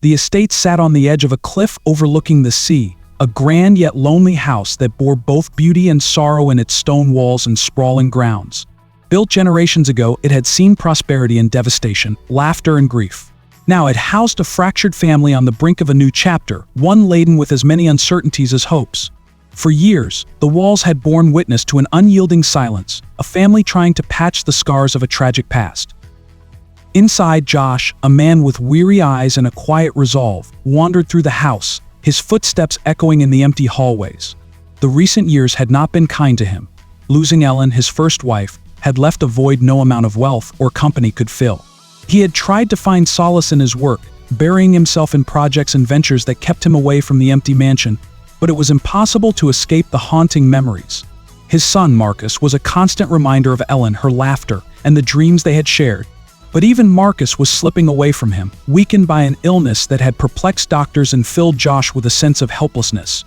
The estate sat on the edge of a cliff overlooking the sea, a grand yet lonely house that bore both beauty and sorrow in its stone walls and sprawling grounds. Built generations ago, it had seen prosperity and devastation, laughter and grief. Now it housed a fractured family on the brink of a new chapter, one laden with as many uncertainties as hopes. For years, the walls had borne witness to an unyielding silence, a family trying to patch the scars of a tragic past. Inside, Josh, a man with weary eyes and a quiet resolve, wandered through the house, his footsteps echoing in the empty hallways. The recent years had not been kind to him. Losing Ellen, his first wife, had left a void no amount of wealth or company could fill. He had tried to find solace in his work, burying himself in projects and ventures that kept him away from the empty mansion, but it was impossible to escape the haunting memories. His son, Marcus, was a constant reminder of Ellen, her laughter, and the dreams they had shared. But even Marcus was slipping away from him, weakened by an illness that had perplexed doctors and filled Josh with a sense of helplessness.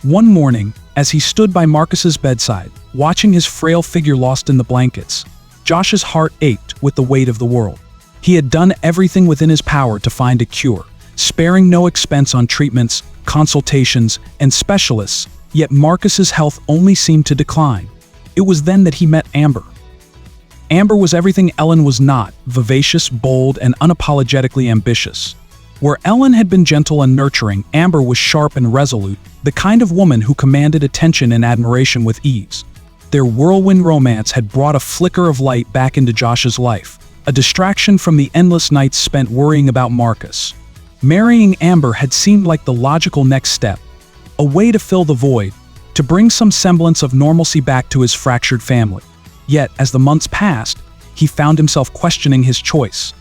One morning, as he stood by Marcus's bedside, watching his frail figure lost in the blankets, Josh's heart ached with the weight of the world. He had done everything within his power to find a cure, sparing no expense on treatments, consultations, and specialists, yet Marcus's health only seemed to decline. It was then that he met Amber. Amber was everything Ellen was not, vivacious, bold, and unapologetically ambitious. Where Ellen had been gentle and nurturing, Amber was sharp and resolute, the kind of woman who commanded attention and admiration with ease. Their whirlwind romance had brought a flicker of light back into Josh's life, a distraction from the endless nights spent worrying about Marcus. Marrying Amber had seemed like the logical next step, a way to fill the void, to bring some semblance of normalcy back to his fractured family. Yet, as the months passed, he found himself questioning his choice.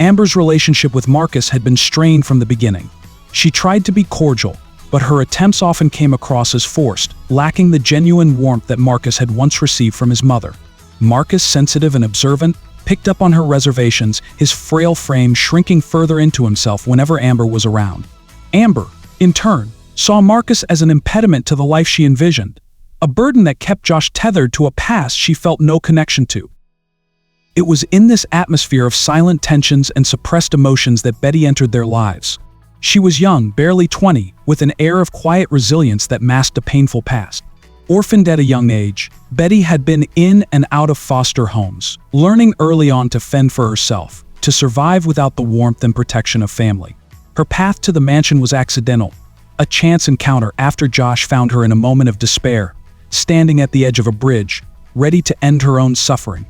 Amber's relationship with Marcus had been strained from the beginning. She tried to be cordial, but her attempts often came across as forced, lacking the genuine warmth that Marcus had once received from his mother. Marcus, sensitive and observant, picked up on her reservations, his frail frame shrinking further into himself whenever Amber was around. Amber, in turn, saw Marcus as an impediment to the life she envisioned, a burden that kept Josh tethered to a past she felt no connection to. It was in this atmosphere of silent tensions and suppressed emotions that Betty entered their lives. She was young, barely 20, with an air of quiet resilience that masked a painful past. Orphaned at a young age, Betty had been in and out of foster homes, learning early on to fend for herself, to survive without the warmth and protection of family. Her path to the mansion was accidental, a chance encounter after Josh found her in a moment of despair, standing at the edge of a bridge, ready to end her own suffering.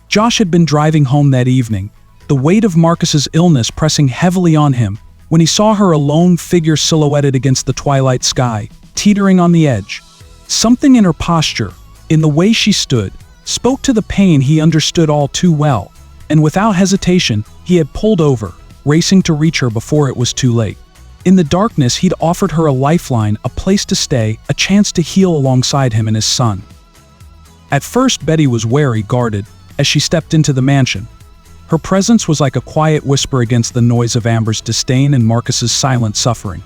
Josh had been driving home that evening, the weight of Marcus's illness pressing heavily on him, when he saw her a lone figure silhouetted against the twilight sky, teetering on the edge. Something in her posture, in the way she stood, spoke to the pain he understood all too well, and without hesitation, he had pulled over, racing to reach her before it was too late. In the darkness, he'd offered her a lifeline, a place to stay, a chance to heal alongside him and his son. At first, Betty was wary, guarded, as she stepped into the mansion. Her presence was like a quiet whisper against the noise of Amber's disdain and Marcus's silent suffering.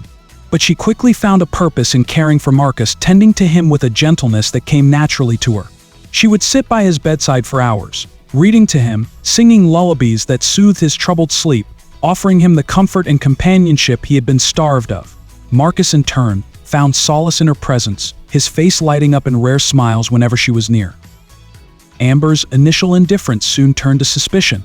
But she quickly found a purpose in caring for Marcus, tending to him with a gentleness that came naturally to her. She would sit by his bedside for hours, reading to him, singing lullabies that soothed his troubled sleep, offering him the comfort and companionship he had been starved of. Marcus, in turn, found solace in her presence, his face lighting up in rare smiles whenever she was near. Amber's initial indifference soon turned to suspicion.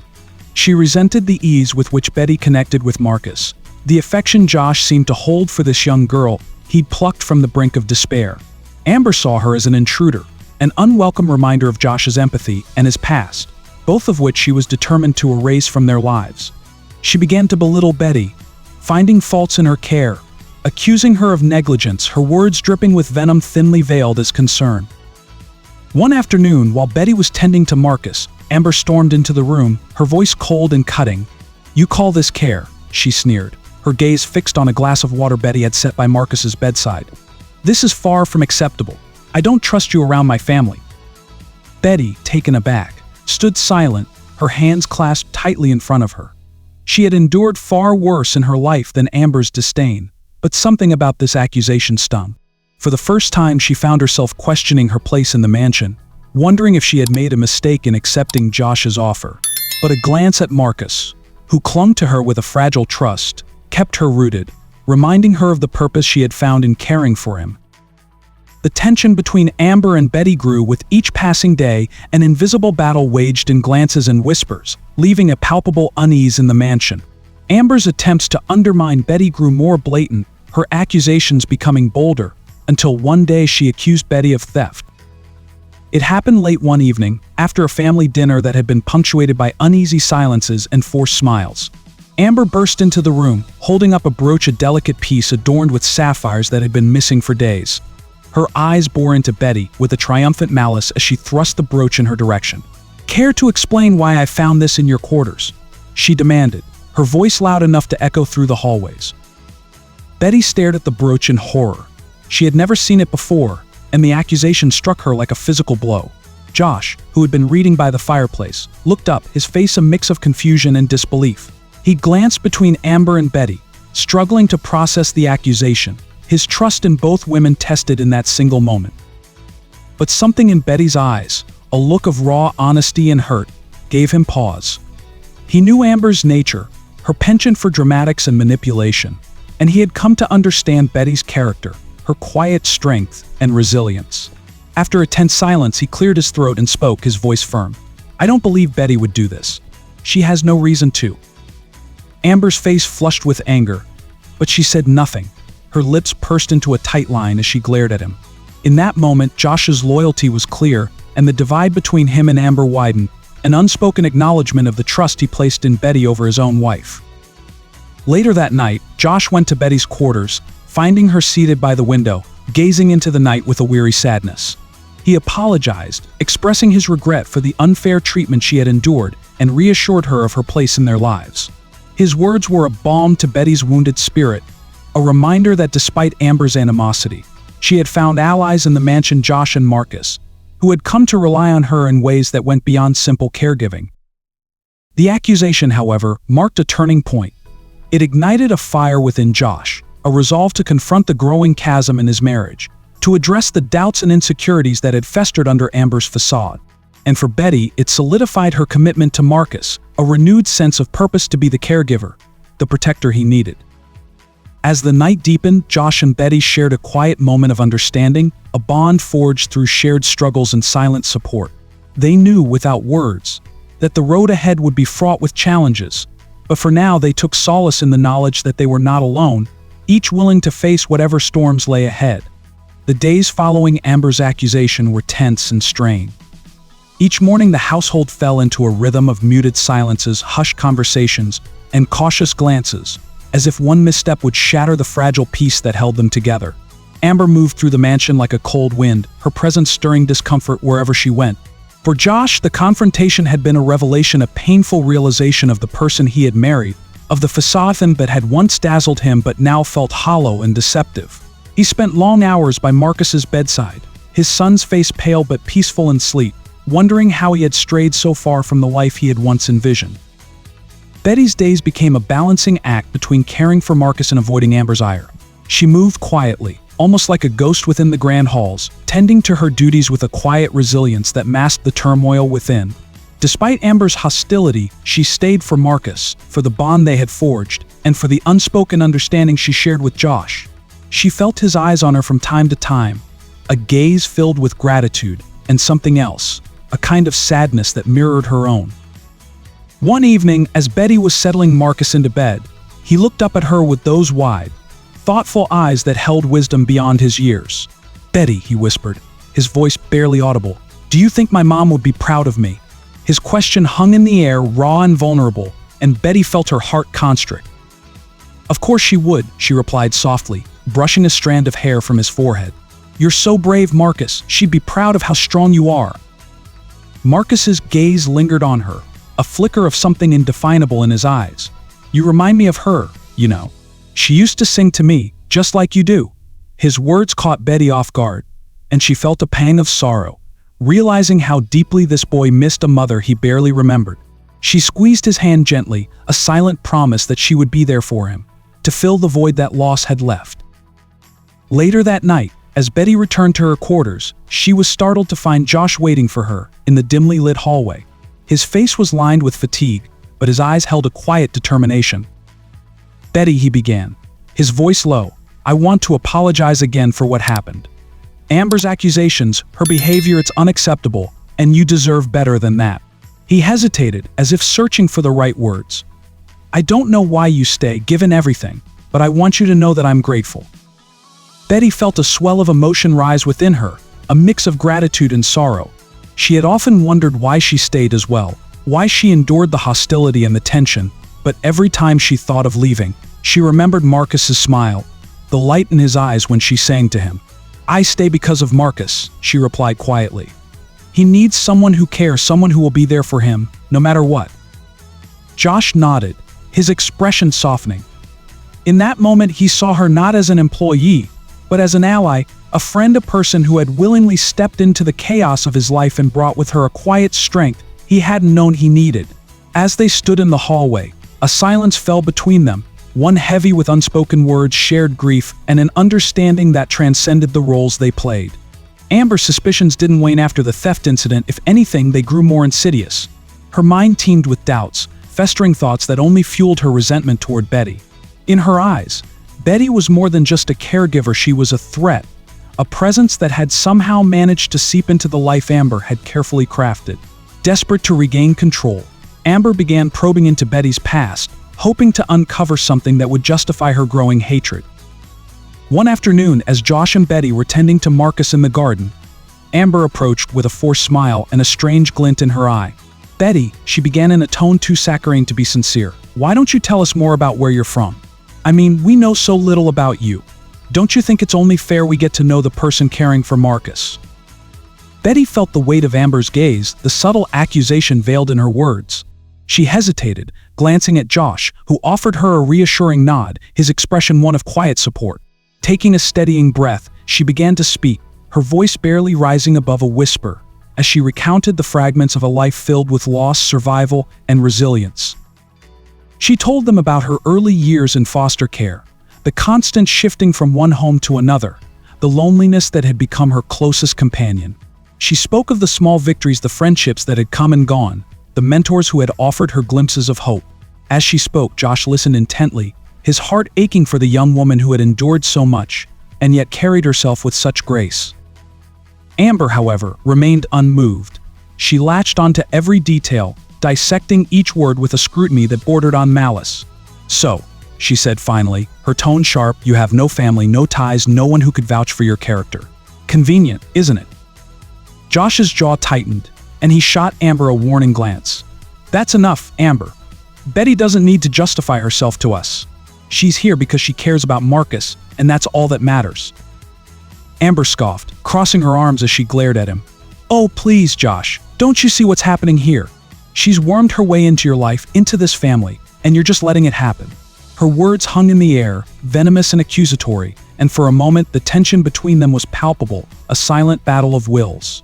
She resented the ease with which Betty connected with Marcus, the affection Josh seemed to hold for this young girl he'd plucked from the brink of despair. Amber saw her as an intruder, an unwelcome reminder of Josh's empathy and his past, both of which she was determined to erase from their lives. She began to belittle Betty, finding faults in her care, accusing her of negligence, her words dripping with venom thinly veiled as concern. One afternoon, while Betty was tending to Marcus, Amber stormed into the room, her voice cold and cutting. "You call this care?" she sneered, her gaze fixed on a glass of water Betty had set by Marcus's bedside. "This is far from acceptable. I don't trust you around my family." Betty, taken aback, stood silent, her hands clasped tightly in front of her. She had endured far worse in her life than Amber's disdain, but something about this accusation stung. For the first time, she found herself questioning her place in the mansion, wondering if she had made a mistake in accepting Josh's offer. But a glance at Marcus, who clung to her with a fragile trust, kept her rooted, reminding her of the purpose she had found in caring for him. The tension between Amber and Betty grew with each passing day. An invisible battle waged in glances and whispers, leaving a palpable unease in the mansion. Amber's attempts to undermine Betty grew more blatant, her accusations becoming bolder, until one day she accused Betty of theft. It happened late one evening, after a family dinner that had been punctuated by uneasy silences and forced smiles. Amber burst into the room, holding up a brooch, a delicate piece adorned with sapphires that had been missing for days. Her eyes bore into Betty with a triumphant malice as she thrust the brooch in her direction. "Care to explain why I found this in your quarters?" she demanded, her voice loud enough to echo through the hallways. Betty stared at the brooch in horror. She had never seen it before, and the accusation struck her like a physical blow. Josh, who had been reading by the fireplace, looked up, his face a mix of confusion and disbelief. He glanced between Amber and Betty, struggling to process the accusation, his trust in both women tested in that single moment. But something in Betty's eyes, a look of raw honesty and hurt, gave him pause. He knew Amber's nature, her penchant for dramatics and manipulation, and he had come to understand Betty's character, her quiet strength and resilience. After a tense silence, he cleared his throat and spoke, his voice firm. "I don't believe Betty would do this. She has no reason to." Amber's face flushed with anger, but she said nothing. Her lips pursed into a tight line as she glared at him. In that moment, Josh's loyalty was clear, and the divide between him and Amber widened, an unspoken acknowledgement of the trust he placed in Betty over his own wife. Later that night, Josh went to Betty's quarters, finding her seated by the window, gazing into the night with a weary sadness. He apologized, expressing his regret for the unfair treatment she had endured, and reassured her of her place in their lives. His words were a balm to Betty's wounded spirit, a reminder that despite Amber's animosity, she had found allies in the mansion, Josh and Marcus, who had come to rely on her in ways that went beyond simple caregiving. The accusation, however, marked a turning point. It ignited a fire within Josh, a resolve to confront the growing chasm in his marriage, to address the doubts and insecurities that had festered under Amber's facade. And for Betty, it solidified her commitment to Marcus, a renewed sense of purpose to be the caregiver, the protector he needed. As the night deepened, Josh and Betty shared a quiet moment of understanding, a bond forged through shared struggles and silent support. They knew, without words, that the road ahead would be fraught with challenges, but for now they took solace in the knowledge that they were not alone, each willing to face whatever storms lay ahead. The days following Amber's accusation were tense and strained. Each morning the household fell into a rhythm of muted silences, hushed conversations, and cautious glances, as if one misstep would shatter the fragile peace that held them together. Amber moved through the mansion like a cold wind, her presence stirring discomfort wherever she went. For Josh, the confrontation had been a revelation, a painful realization of the person he had married, of the facade that had once dazzled him but now felt hollow and deceptive. He spent long hours by Marcus's bedside, his son's face pale but peaceful in sleep, wondering how he had strayed so far from the life he had once envisioned. Betty's days became a balancing act between caring for Marcus and avoiding Amber's ire. She moved quietly, almost like a ghost within the grand halls, tending to her duties with a quiet resilience that masked the turmoil within. Despite Amber's hostility, she stayed for Marcus, for the bond they had forged, and for the unspoken understanding she shared with Josh. She felt his eyes on her from time to time, a gaze filled with gratitude, and something else, a kind of sadness that mirrored her own. One evening, as Betty was settling Marcus into bed, he looked up at her with those wide, thoughtful eyes that held wisdom beyond his years. "Betty," he whispered, his voice barely audible, "do you think my mom would be proud of me?" His question hung in the air, raw and vulnerable, and Betty felt her heart constrict. "Of course she would," she replied softly, brushing a strand of hair from his forehead. "You're so brave, Marcus. She'd be proud of how strong you are." Marcus's gaze lingered on her, a flicker of something indefinable in his eyes. "You remind me of her, you know. She used to sing to me, just like you do." His words caught Betty off guard, and she felt a pang of sorrow, realizing how deeply this boy missed a mother he barely remembered. She squeezed his hand gently, a silent promise that she would be there for him, to fill the void that loss had left. Later that night, as Betty returned to her quarters, she was startled to find Josh waiting for her in the dimly lit hallway. His face was lined with fatigue, but his eyes held a quiet determination. "Betty," he began, his voice low, "I want to apologize again for what happened. Amber's accusations, her behavior, it's unacceptable, and you deserve better than that." He hesitated, as if searching for the right words. "I don't know why you stay, given everything, but I want you to know that I'm grateful." Betty felt a swell of emotion rise within her, a mix of gratitude and sorrow. She had often wondered why she stayed as well, why she endured the hostility and the tension, but every time she thought of leaving, she remembered Marcus's smile, the light in his eyes when she sang to him. "I stay because of Marcus," she replied quietly. "He needs someone who cares, someone who will be there for him, no matter what." Josh nodded, his expression softening. In that moment, he saw her not as an employee, but as an ally, a friend, a person who had willingly stepped into the chaos of his life and brought with her a quiet strength he hadn't known he needed. As they stood in the hallway, a silence fell between them, one heavy with unspoken words, shared grief, and an understanding that transcended the roles they played. Amber's suspicions didn't wane after the theft incident. If anything, they grew more insidious. Her mind teemed with doubts, festering thoughts that only fueled her resentment toward Betty. In her eyes, Betty was more than just a caregiver, she was a threat, a presence that had somehow managed to seep into the life Amber had carefully crafted. Desperate to regain control, Amber began probing into Betty's past, hoping to uncover something that would justify her growing hatred. One afternoon, as Josh and Betty were tending to Marcus in the garden, Amber approached with a forced smile and a strange glint in her eye. "Betty," she began in a tone too saccharine to be sincere, "why don't you tell us more about where you're from? I mean, we know so little about you. Don't you think it's only fair we get to know the person caring for Marcus?" Betty felt the weight of Amber's gaze, the subtle accusation veiled in her words. She hesitated, glancing at Josh, who offered her a reassuring nod, his expression one of quiet support. Taking a steadying breath, she began to speak, her voice barely rising above a whisper, as she recounted the fragments of a life filled with loss, survival, and resilience. She told them about her early years in foster care, the constant shifting from one home to another, the loneliness that had become her closest companion. She spoke of the small victories, the friendships that had come and gone, the mentors who had offered her glimpses of hope. As she spoke, Josh listened intently, his heart aching for the young woman who had endured so much, and yet carried herself with such grace. Amber, however, remained unmoved. She latched onto every detail, dissecting each word with a scrutiny that bordered on malice. "So," she said finally, her tone sharp, "you have no family, no ties, no one who could vouch for your character. Convenient, isn't it?" Josh's jaw tightened, and he shot Amber a warning glance. "That's enough, Amber. Betty doesn't need to justify herself to us. She's here because she cares about Marcus, and that's all that matters." Amber scoffed, crossing her arms as she glared at him. "Oh, please, Josh, don't you see what's happening here? She's wormed her way into your life, into this family, and you're just letting it happen." Her words hung in the air, venomous and accusatory, and for a moment the tension between them was palpable, a silent battle of wills.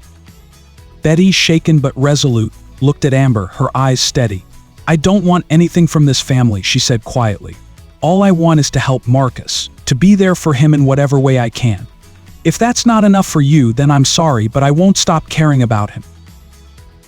Betty, shaken but resolute, looked at Amber, her eyes steady. "I don't want anything from this family," she said quietly. "All I want is to help Marcus, to be there for him in whatever way I can. If that's not enough for you, then I'm sorry, but I won't stop caring about him."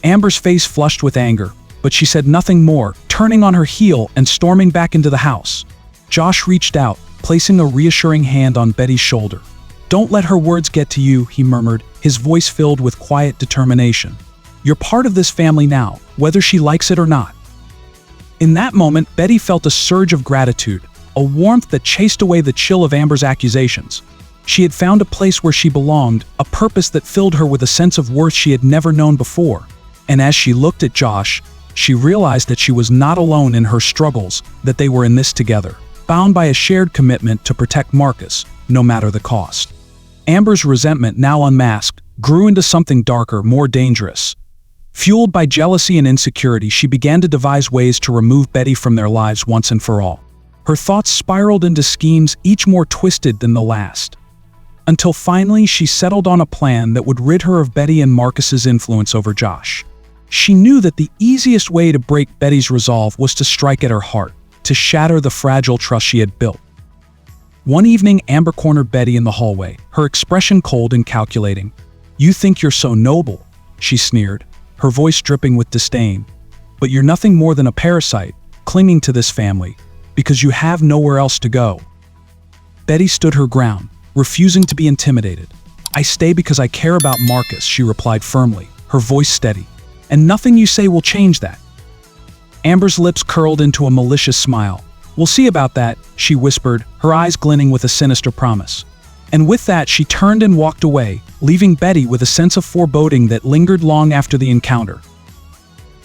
Amber's face flushed with anger, but she said nothing more, turning on her heel and storming back into the house. Josh reached out, placing a reassuring hand on Betty's shoulder. "Don't let her words get to you," he murmured, his voice filled with quiet determination. "You're part of this family now, whether she likes it or not." In that moment, Betty felt a surge of gratitude, a warmth that chased away the chill of Amber's accusations. She had found a place where she belonged, a purpose that filled her with a sense of worth she had never known before. And as she looked at Josh, she realized that she was not alone in her struggles, that they were in this together, bound by a shared commitment to protect Marcus, no matter the cost. Amber's resentment, now unmasked, grew into something darker, more dangerous. Fueled by jealousy and insecurity, she began to devise ways to remove Betty from their lives once and for all. Her thoughts spiraled into schemes, each more twisted than the last. Until finally she settled on a plan that would rid her of Betty and Marcus's influence over Josh. She knew that the easiest way to break Betty's resolve was to strike at her heart, to shatter the fragile trust she had built. One evening, Amber cornered Betty in the hallway, her expression cold and calculating. "You think you're so noble," she sneered, her voice dripping with disdain. but you're nothing more than a parasite, clinging to this family, because you have nowhere else to go." Betty stood her ground, refusing to be intimidated. "I stay because I care about Marcus," she replied firmly, her voice steady. "And nothing you say will change that." Amber's lips curled into a malicious smile. "We'll see about that," she whispered, her eyes glinting with a sinister promise. And with that, she turned and walked away, leaving Betty with a sense of foreboding that lingered long after the encounter.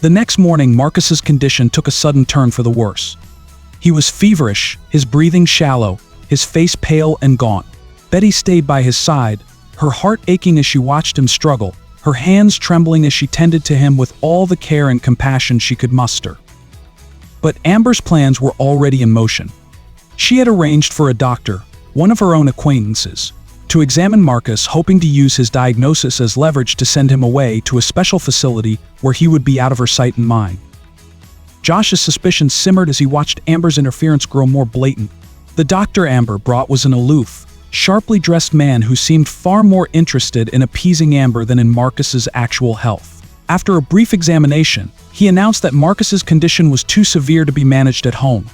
The next morning, Marcus's condition took a sudden turn for the worse. He was feverish, his breathing shallow, his face pale and gaunt. Betty stayed by his side, her heart aching as she watched him struggle, her hands trembling as she tended to him with all the care and compassion she could muster. But Amber's plans were already in motion. She had arranged for a doctor, one of her own acquaintances, to examine Marcus, hoping to use his diagnosis as leverage to send him away to a special facility where he would be out of her sight and mind. Josh's suspicions simmered as he watched Amber's interference grow more blatant. The doctor Amber brought was an aloof, sharply dressed man who seemed far more interested in appeasing Amber than in Marcus's actual health. After a brief examination, he announced that Marcus's condition was too severe to be managed at home.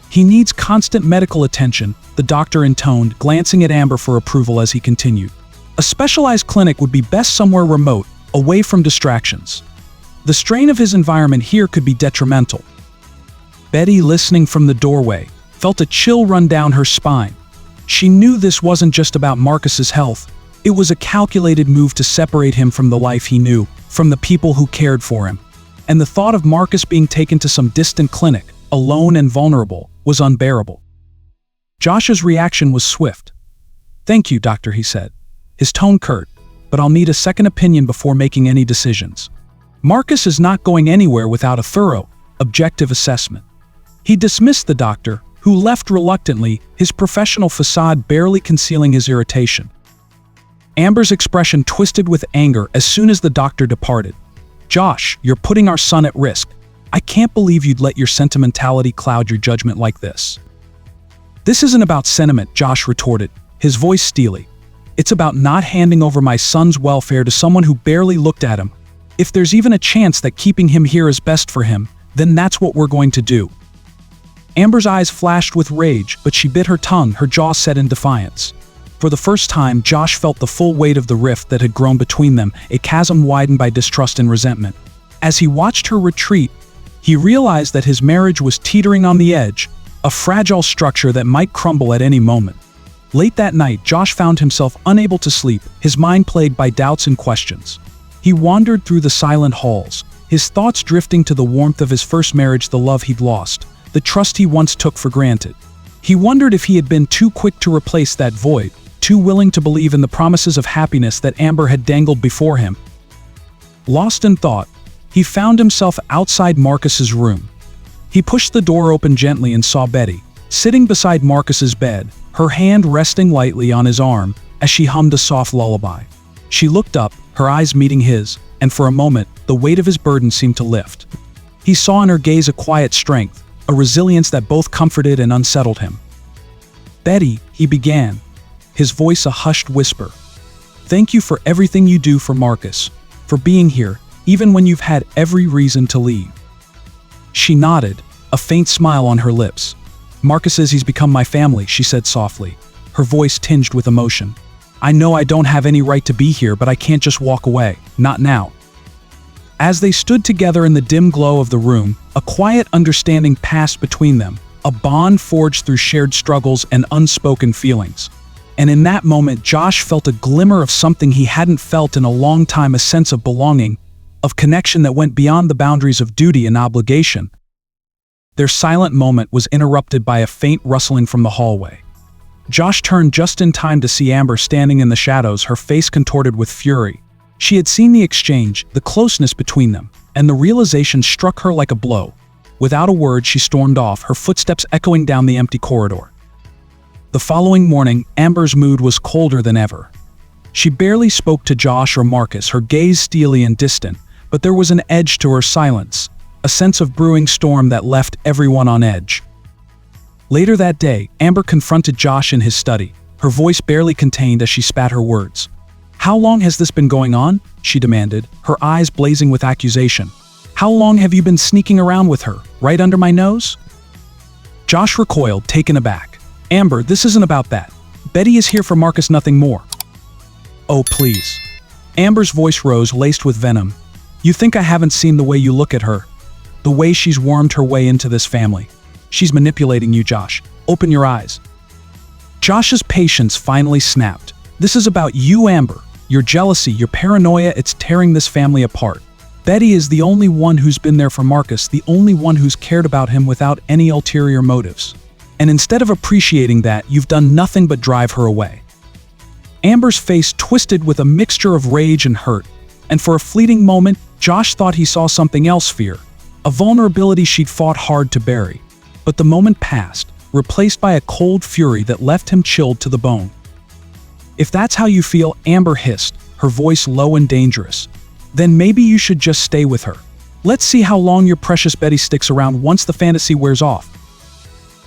"He needs constant medical attention," the doctor intoned, glancing at Amber for approval as he continued. "A specialized clinic would be best somewhere remote, away from distractions. The strain of his environment here could be detrimental." Betty, listening from the doorway, felt a chill run down her spine. She knew this wasn't just about Marcus's health. It was a calculated move to separate him from the life he knew, from the people who cared for him. And the thought of Marcus being taken to some distant clinic, alone and vulnerable, was unbearable. Josh's reaction was swift. "Thank you, doctor," he said, his tone curt, "but I'll need a second opinion before making any decisions. Marcus is not going anywhere without a thorough, objective assessment." He dismissed the doctor, who left reluctantly, his professional facade barely concealing his irritation. Amber's expression twisted with anger as soon as the doctor departed. "Josh, you're putting our son at risk. I can't believe you'd let your sentimentality cloud your judgment like this." "This isn't about sentiment," Josh retorted, his voice steely. "It's about not handing over my son's welfare to someone who barely looked at him. If there's even a chance that keeping him here is best for him, then that's what we're going to do." Amber's eyes flashed with rage, but she bit her tongue, her jaw set in defiance. For the first time, Josh felt the full weight of the rift that had grown between them, a chasm widened by distrust and resentment. As he watched her retreat, he realized that his marriage was teetering on the edge, a fragile structure that might crumble at any moment. Late that night, Josh found himself unable to sleep, his mind plagued by doubts and questions. He wandered through the silent halls, his thoughts drifting to the warmth of his first marriage, the love he'd lost, the trust he once took for granted. He wondered if he had been too quick to replace that void, too willing to believe in the promises of happiness that Amber had dangled before him. Lost in thought, he found himself outside Marcus's room. He pushed the door open gently and saw Betty, sitting beside Marcus's bed, her hand resting lightly on his arm as she hummed a soft lullaby. She looked up, her eyes meeting his, and for a moment, the weight of his burden seemed to lift. He saw in her gaze a quiet strength, a resilience that both comforted and unsettled him. "Betty," he began, his voice a hushed whisper. "Thank you for everything you do for Marcus, for being here, even when you've had every reason to leave." She nodded, a faint smile on her lips. "Marcus says he's become my family," she said softly, her voice tinged with emotion. "I know I don't have any right to be here, but I can't just walk away, not now." As they stood together in the dim glow of the room, a quiet understanding passed between them, a bond forged through shared struggles and unspoken feelings. And in that moment, Josh felt a glimmer of something he hadn't felt in a long time, a sense of belonging, of connection that went beyond the boundaries of duty and obligation. Their silent moment was interrupted by a faint rustling from the hallway. Josh turned just in time to see Amber standing in the shadows, her face contorted with fury. She had seen the exchange, the closeness between them, and the realization struck her like a blow. Without a word, she stormed off, her footsteps echoing down the empty corridor. The following morning, Amber's mood was colder than ever. She barely spoke to Josh or Marcus, her gaze steely and distant, but there was an edge to her silence, a sense of brewing storm that left everyone on edge. Later that day, Amber confronted Josh in his study, her voice barely contained as she spat her words. "How long has this been going on?" she demanded, her eyes blazing with accusation. How long have you been sneaking around with her, right under my nose?" Josh recoiled, taken aback. "Amber, this isn't about that. Betty is here for Marcus, nothing more." "Oh, please." Amber's voice rose, laced with venom. "You think I haven't seen the way you look at her? The way she's wormed her way into this family. She's manipulating you, Josh. Open your eyes." Josh's patience finally snapped. "This is about you, Amber. Your jealousy, your paranoia, it's tearing this family apart. Betty is the only one who's been there for Marcus, the only one who's cared about him without any ulterior motives. And instead of appreciating that, you've done nothing but drive her away." Amber's face twisted with a mixture of rage and hurt, and for a fleeting moment, Josh thought he saw something else: fear. A vulnerability she'd fought hard to bury. But the moment passed, replaced by a cold fury that left him chilled to the bone. "If that's how you feel," Amber hissed, her voice low and dangerous, "then maybe you should just stay with her. Let's see how long your precious Betty sticks around once the fantasy wears off."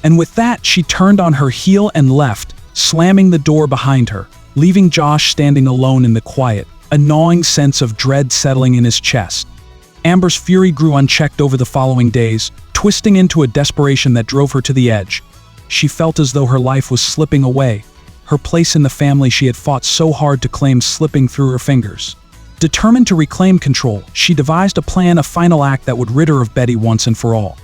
And with that, she turned on her heel and left, slamming the door behind her, leaving Josh standing alone in the quiet, a gnawing sense of dread settling in his chest. Amber's fury grew unchecked over the following days, twisting into a desperation that drove her to the edge. She felt as though her life was slipping away, her place in the family she had fought so hard to claim slipping through her fingers. Determined to reclaim control, she devised a plan, a final act that would rid her of Betty once and for all.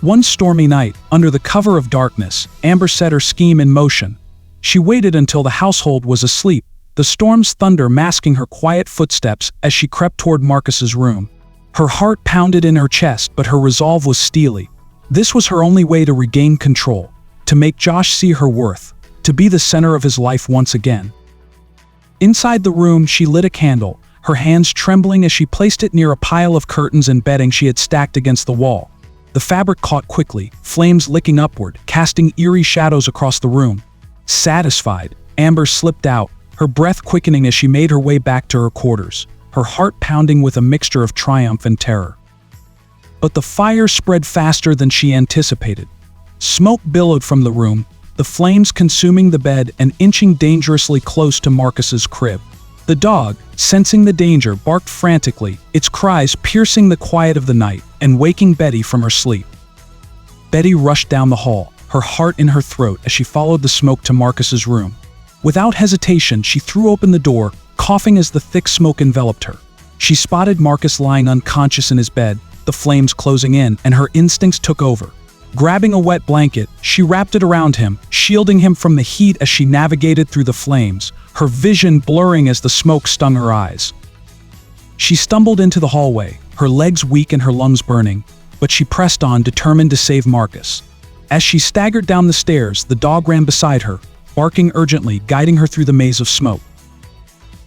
One stormy night, under the cover of darkness, Amber set her scheme in motion. She waited until the household was asleep, the storm's thunder masking her quiet footsteps as she crept toward Marcus's room. Her heart pounded in her chest, but her resolve was steely. This was her only way to regain control, to make Josh see her worth, to be the center of his life once again. Inside the room, she lit a candle, her hands trembling as she placed it near a pile of curtains and bedding she had stacked against the wall. The fabric caught quickly, flames licking upward, casting eerie shadows across the room. Satisfied, Amber slipped out, her breath quickening as she made her way back to her quarters, her heart pounding with a mixture of triumph and terror. But the fire spread faster than she anticipated. Smoke billowed from the room, the flames consuming the bed and inching dangerously close to Marcus's crib. The dog, sensing the danger, barked frantically, its cries piercing the quiet of the night and waking Betty from her sleep. Betty rushed down the hall, her heart in her throat as she followed the smoke to Marcus's room. Without hesitation, she threw open the door, coughing as the thick smoke enveloped her. She spotted Marcus lying unconscious in his bed, the flames closing in, and her instincts took over. Grabbing a wet blanket, she wrapped it around him, shielding him from the heat as she navigated through the flames, her vision blurring as the smoke stung her eyes. She stumbled into the hallway, her legs weak and her lungs burning, but she pressed on, determined to save Marcus. As she staggered down the stairs, the dog ran beside her, barking urgently, guiding her through the maze of smoke.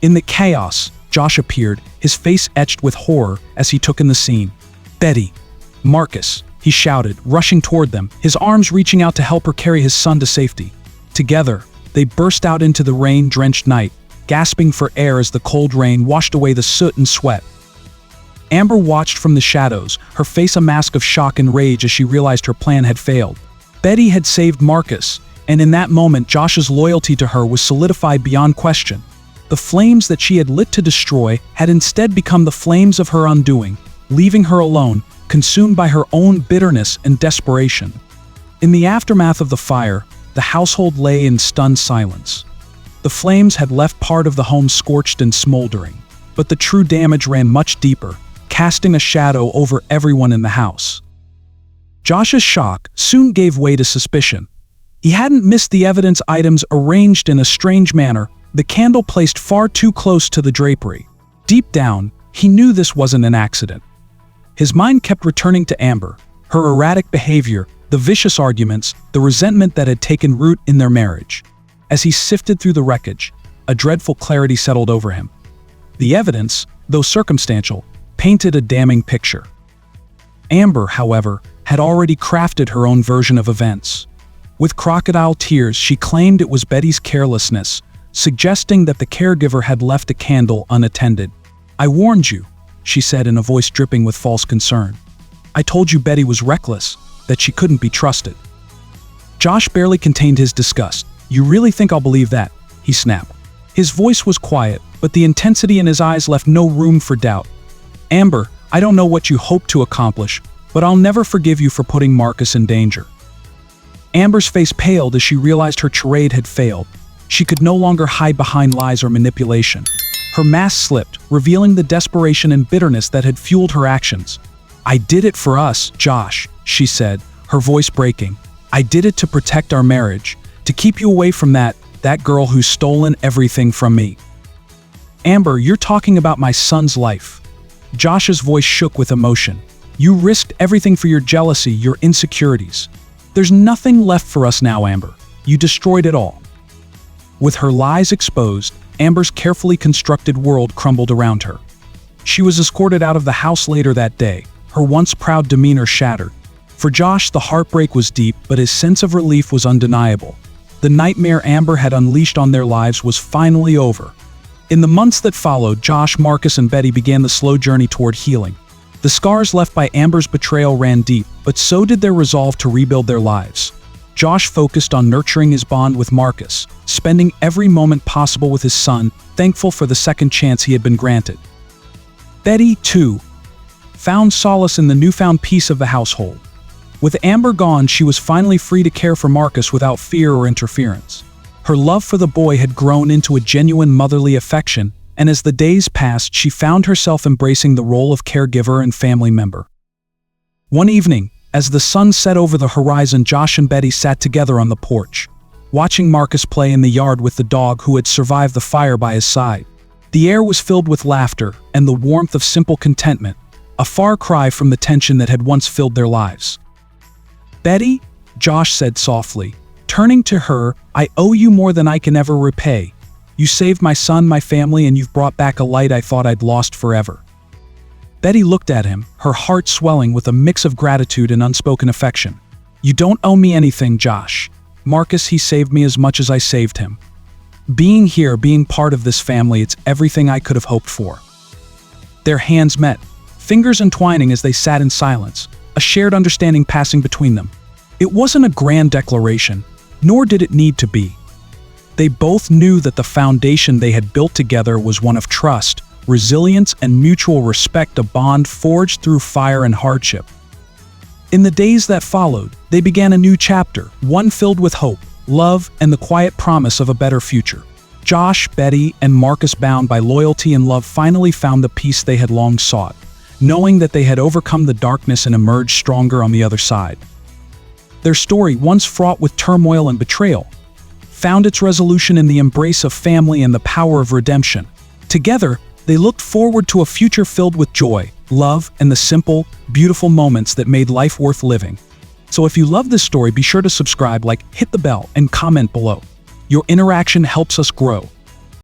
In the chaos, Josh appeared, his face etched with horror as he took in the scene. "Betty! Marcus!" he shouted, rushing toward them, his arms reaching out to help her carry his son to safety. Together, they burst out into the rain-drenched night, gasping for air as the cold rain washed away the soot and sweat. Amber watched from the shadows, her face a mask of shock and rage as she realized her plan had failed. Betty had saved Marcus, and in that moment Josh's loyalty to her was solidified beyond question. The flames that she had lit to destroy had instead become the flames of her undoing, leaving her alone, consumed by her own bitterness and desperation. In the aftermath of the fire, the household lay in stunned silence. The flames had left part of the home scorched and smoldering, but the true damage ran much deeper, casting a shadow over everyone in the house. Josh's shock soon gave way to suspicion. He hadn't missed the evidence items arranged in a strange manner, the candle placed far too close to the drapery. Deep down, he knew this wasn't an accident. His mind kept returning to Amber, her erratic behavior, the vicious arguments, the resentment that had taken root in their marriage. As he sifted through the wreckage, a dreadful clarity settled over him. The evidence, though circumstantial, painted a damning picture. Amber, however, had already crafted her own version of events. With crocodile tears, she claimed it was Betty's carelessness, suggesting that the caregiver had left a candle unattended. "I warned you," she said in a voice dripping with false concern. "I told you Betty was reckless, that she couldn't be trusted." Josh barely contained his disgust. "You really think I'll believe that?" he snapped. His voice was quiet, but the intensity in his eyes left no room for doubt. "Amber, I don't know what you hope to accomplish, but I'll never forgive you for putting Marcus in danger." Amber's face paled as she realized her charade had failed. She could no longer hide behind lies or manipulation. Her mask slipped, revealing the desperation and bitterness that had fueled her actions. "I did it for us, Josh," she said, her voice breaking. "I did it to protect our marriage, to keep you away from that girl who's stolen everything from me." "Amber, you're talking about my son's life." Josh's voice shook with emotion. "You risked everything for your jealousy, your insecurities. There's nothing left for us now, Amber. You destroyed it all." With her lies exposed, Amber's carefully constructed world crumbled around her. She was escorted out of the house later that day, her once proud demeanor shattered. For Josh, the heartbreak was deep, but his sense of relief was undeniable. The nightmare Amber had unleashed on their lives was finally over. In the months that followed, Josh, Marcus, and Betty began the slow journey toward healing. The scars left by Amber's betrayal ran deep, but so did their resolve to rebuild their lives. Josh focused on nurturing his bond with Marcus, spending every moment possible with his son, thankful for the second chance he had been granted. Betty, too, found solace in the newfound peace of the household. With Amber gone, she was finally free to care for Marcus without fear or interference. Her love for the boy had grown into a genuine motherly affection, and as the days passed, she found herself embracing the role of caregiver and family member. One evening, as the sun set over the horizon, Josh and Betty sat together on the porch, watching Marcus play in the yard with the dog who had survived the fire by his side. The air was filled with laughter and the warmth of simple contentment, a far cry from the tension that had once filled their lives. "Betty," Josh said softly, turning to her, "I owe you more than I can ever repay. You saved my son, my family, and you've brought back a light I thought I'd lost forever." Betty looked at him, her heart swelling with a mix of gratitude and unspoken affection. "You don't owe me anything, Josh. Marcus, he saved me as much as I saved him. Being here, being part of this family, it's everything I could have hoped for." Their hands met, fingers entwining as they sat in silence, a shared understanding passing between them. It wasn't a grand declaration, nor did it need to be. They both knew that the foundation they had built together was one of trust, resilience, and mutual respect, a bond forged through fire and hardship. In the days that followed, they began a new chapter, one filled with hope, love, and the quiet promise of a better future. Josh, Betty, and Marcus, bound by loyalty and love, finally found the peace they had long sought, knowing that they had overcome the darkness and emerged stronger on the other side. Their story, once fraught with turmoil and betrayal, found its resolution in the embrace of family and the power of redemption. Together, they looked forward to a future filled with joy, love, and the simple, beautiful moments that made life worth living. So if you love this story, be sure to subscribe, hit the bell, and comment below. Your interaction helps us grow.